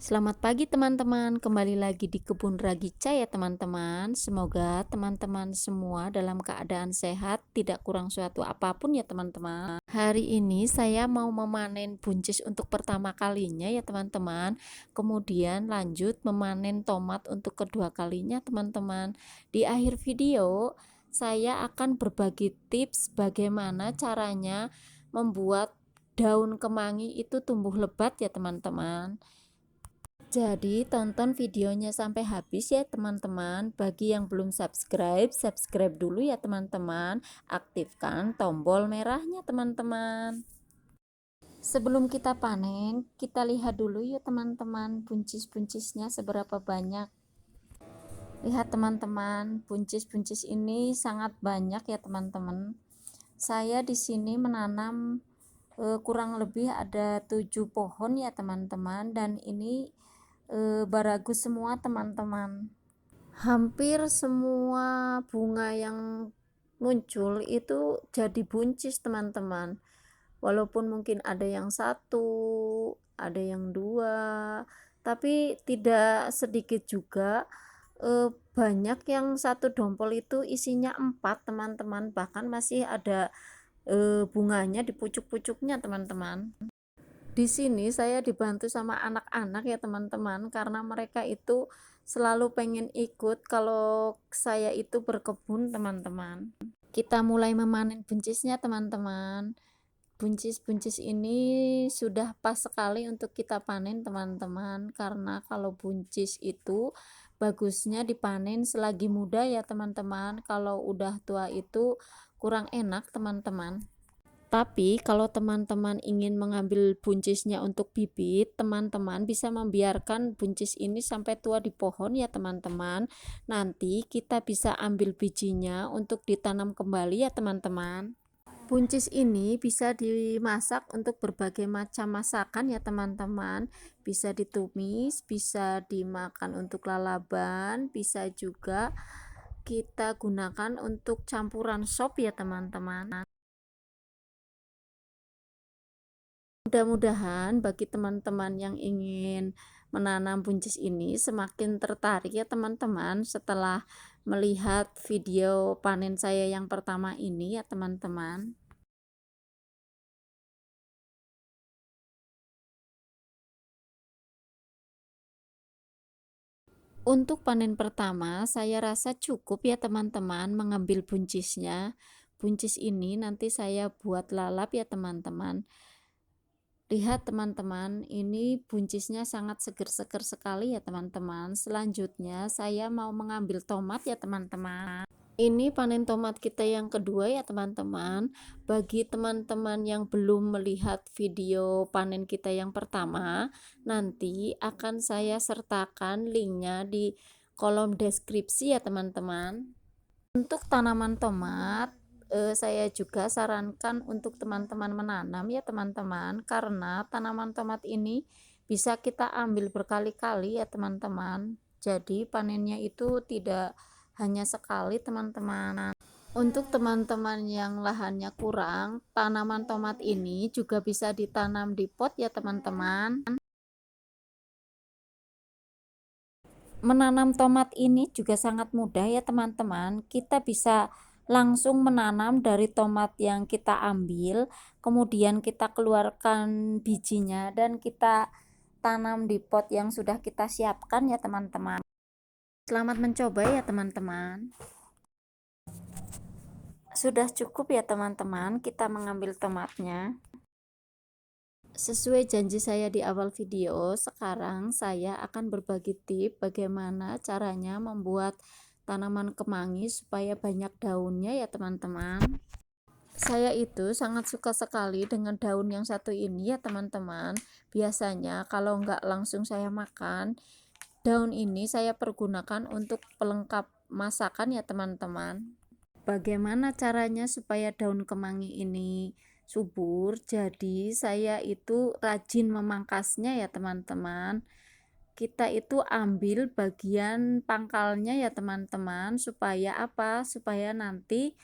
Selamat pagi teman-teman, kembali lagi di Kebun Ragica ya teman-teman. Semoga teman-teman semua dalam keadaan sehat, tidak kurang suatu apapun ya teman-teman. Hari ini saya mau memanen buncis untuk pertama kalinya ya teman-teman. Kemudian lanjut memanen tomat untuk kedua kalinya teman-teman. Di akhir video saya akan berbagi tips bagaimana caranya membuat daun kemangi itu tumbuh lebat ya teman-teman. Jadi tonton videonya sampai habis ya teman-teman. Bagi yang belum subscribe, subscribe dulu ya teman-teman. Aktifkan tombol merahnya teman-teman. Sebelum kita panen, kita lihat dulu ya teman-teman, buncis-buncisnya seberapa banyak. Lihat teman-teman, buncis-buncis ini sangat banyak ya teman-teman. Saya di sini menanam kurang lebih ada 7 pohon ya teman-teman, dan ini baragus semua teman-teman. Hampir semua bunga yang muncul itu jadi buncis teman-teman, walaupun mungkin ada yang satu, ada yang dua, tapi tidak sedikit juga. Banyak yang satu dompol itu isinya 4 teman-teman, bahkan masih ada bunganya di pucuk-pucuknya teman-teman. Di sini saya dibantu sama anak-anak ya teman-teman, karena mereka itu selalu pengen ikut kalau saya itu berkebun teman-teman. Kita mulai memanen buncisnya teman-teman. Buncis-buncis ini sudah pas sekali untuk kita panen teman-teman, karena kalau buncis itu bagusnya dipanen selagi muda ya teman-teman. Kalau udah tua itu kurang enak teman-teman. Tapi kalau teman-teman ingin mengambil buncisnya untuk bibit, teman-teman bisa membiarkan buncis ini sampai tua di pohon ya teman-teman. Nanti kita bisa ambil bijinya untuk ditanam kembali ya teman-teman. Buncis ini bisa dimasak untuk berbagai macam masakan ya teman-teman. Bisa ditumis, bisa dimakan untuk lalaban, bisa juga kita gunakan untuk campuran sop ya teman-teman. Mudah-mudahan bagi teman-teman yang ingin menanam buncis ini semakin tertarik ya teman-teman setelah melihat video panen saya yang pertama ini ya teman-teman. Untuk panen pertama saya rasa cukup ya teman-teman mengambil buncisnya. Buncis ini nanti saya buat lalap ya teman-teman. Lihat teman-teman, ini buncisnya sangat seger-seger sekali ya teman-teman. Selanjutnya saya mau mengambil tomat ya teman-teman. Ini panen tomat kita yang kedua ya teman-teman. Bagi teman-teman yang belum melihat video panen kita yang pertama, nanti akan saya sertakan linknya di kolom deskripsi ya teman-teman. Untuk tanaman tomat, saya juga sarankan untuk teman-teman menanam ya teman-teman, karena tanaman tomat ini bisa kita ambil berkali-kali ya teman-teman. Jadi panennya itu tidak hanya sekali teman-teman. Untuk teman-teman yang lahannya kurang, tanaman tomat ini juga bisa ditanam di pot ya teman-teman. Menanam tomat ini juga sangat mudah ya teman-teman. Kita bisa langsung menanam dari tomat yang kita ambil, kemudian kita keluarkan bijinya dan kita tanam di pot yang sudah kita siapkan ya teman-teman. Selamat mencoba ya teman-teman. Sudah cukup ya teman-teman kita mengambil tomatnya. Sesuai janji saya di awal video, sekarang saya akan berbagi tips bagaimana caranya membuat tanaman kemangi supaya banyak daunnya ya teman-teman. Saya itu sangat suka sekali dengan daun yang satu ini ya teman-teman. Biasanya kalau nggak langsung saya makan, daun ini saya pergunakan untuk pelengkap masakan ya teman-teman. Bagaimana caranya supaya daun kemangi ini subur? Jadi saya itu rajin memangkasnya ya teman-teman. Kita itu ambil bagian pangkalnya ya teman-teman, supaya apa? Supaya nanti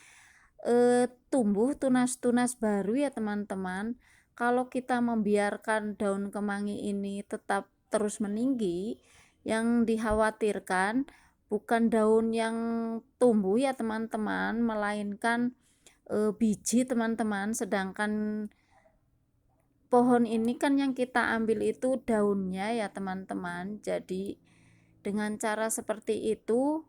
tumbuh tunas-tunas baru ya teman-teman. Kalau kita membiarkan daun kemangi ini tetap terus meninggi, yang dikhawatirkan bukan daun yang tumbuh ya teman-teman, melainkan biji teman-teman. Sedangkan pohon ini kan yang kita ambil itu daunnya ya teman-teman. Jadi dengan cara seperti itu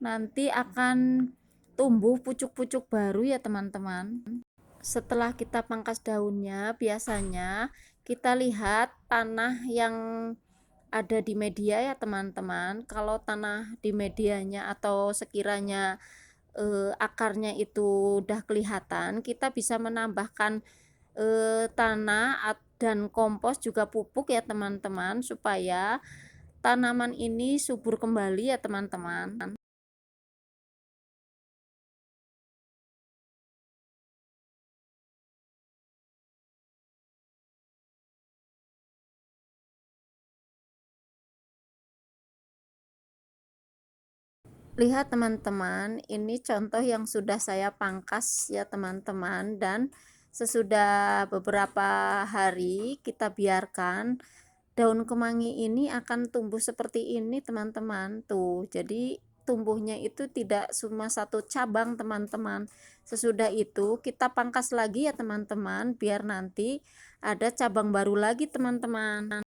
nanti akan tumbuh pucuk-pucuk baru ya teman-teman. Setelah kita pangkas daunnya, biasanya kita lihat tanah yang ada di media ya teman-teman. Kalau tanah di medianya atau sekiranya akarnya itu udah kelihatan, kita bisa menambahkan tanah dan kompos juga pupuk ya teman-teman, supaya tanaman ini subur kembali ya teman-teman. Lihat teman-teman, ini contoh yang sudah saya pangkas ya teman-teman, dan sesudah beberapa hari kita biarkan, daun kemangi ini akan tumbuh seperti ini teman-teman. Tuh, jadi tumbuhnya itu tidak cuma satu cabang teman-teman. Sesudah itu kita pangkas lagi ya teman-teman, biar nanti ada cabang baru lagi teman-teman.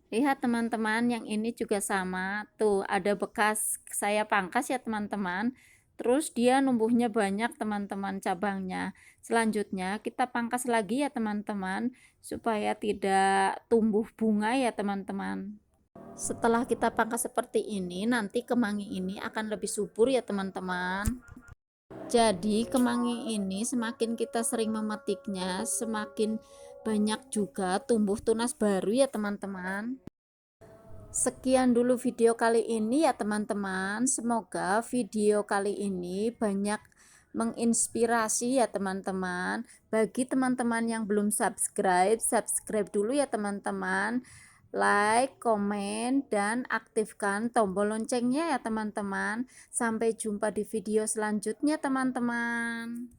Lihat teman-teman, yang ini juga sama. Tuh, ada bekas saya pangkas ya teman-teman. Terus dia numbuhnya banyak teman-teman cabangnya. Selanjutnya kita pangkas lagi ya teman-teman, supaya tidak tumbuh bunga ya teman-teman. Setelah kita pangkas seperti ini, nanti kemangi ini akan lebih subur ya teman-teman. Jadi kemangi ini semakin kita sering memetiknya, semakin banyak juga tumbuh tunas baru ya teman-teman. Sekian dulu video kali ini ya teman-teman. Semoga video kali ini banyak menginspirasi ya teman-teman. Bagi teman-teman yang belum subscribe, subscribe dulu ya teman-teman. Like, komen, dan aktifkan tombol loncengnya ya teman-teman. Sampai jumpa di video selanjutnya teman-teman.